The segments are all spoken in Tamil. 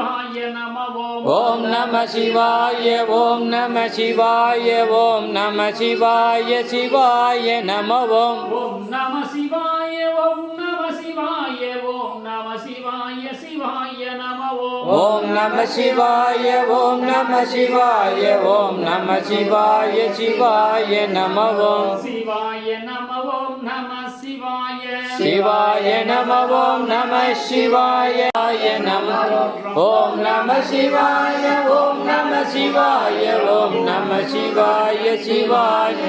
சிவாய நம ஓம் நம சிவாய ஓம் நம சிவாய ஓம் நம சிவாய சிவாய நம ஓம் நம சிவாய ஓம் நம சிவாய ஓம் நம சிவாய சிவாய நம ஓம் நம சிவாய ஓம் நம சிவாய ஓம் நம சிவாய சிவாய நம சிவாய நம ஓம் நம சிவாய சிவாய நம ஓம் நம சிவாய நம ஓம் நம சிவாய ஓம் நம சிவாய ஓம் நம சிவாய சிவாய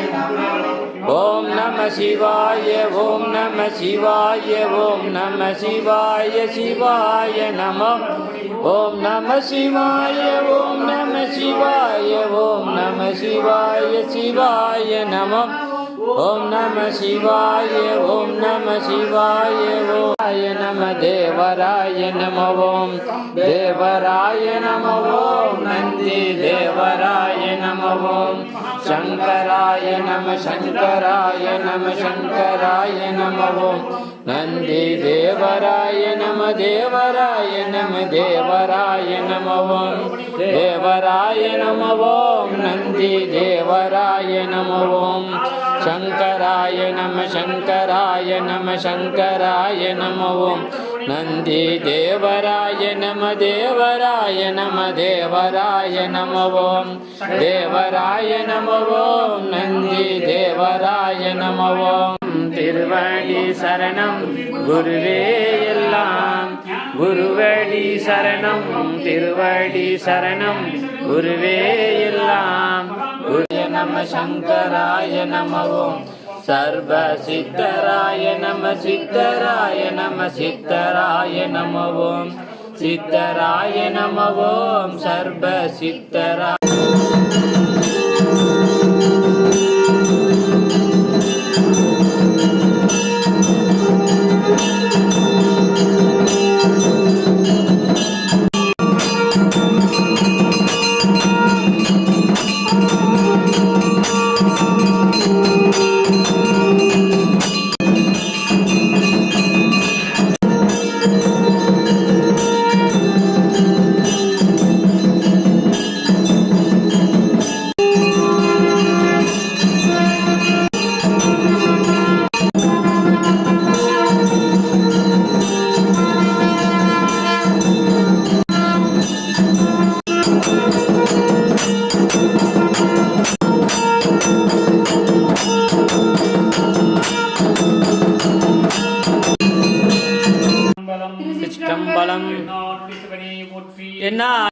ஓம் நம சிவாய ஓம் நம சிவாய ஓம் நம சிவாய சிவாய நம ஓம் நம சிவாய ஓம் நம சிவாய ஓம் நம சிவாய சிவாய நம ஓம் நம சிவாய ஓம் நம சிவாய ஓம் நம தேவராய நம ஓம் தேவராய நம ஓம் நந்தி தேவராய நம ஓம் சங்கராய நம சங்கராய நம சங்கராய நம ஓம் நந்தி தேவராய நம தேவராய நம தேவராய நம ஓம் தேவராய நம ஓம் நந்தி தேவராய நம ஓம் சங்கராய நம சங்கராய நம சங்கராய நம ஓம் நந்தி தேவராய நம தேவராய நம தேவராய நம ஓம் தேவராய நம ஓம் நந்தி தேவராய நம ஓம் திருவடி சரணம் குருவே எல்லாம் குருவடி சரணம் திருவடி சரணம் குருவே எல்லாம் குரு நம சங்கராய நம ஓம் சர்வ சித்தராய நம சித்தராய நம சித்தராய நம ஓம் சித்தராய நம ஓம் சர்வ சித்தராய சிற்றம்பலம் என்ன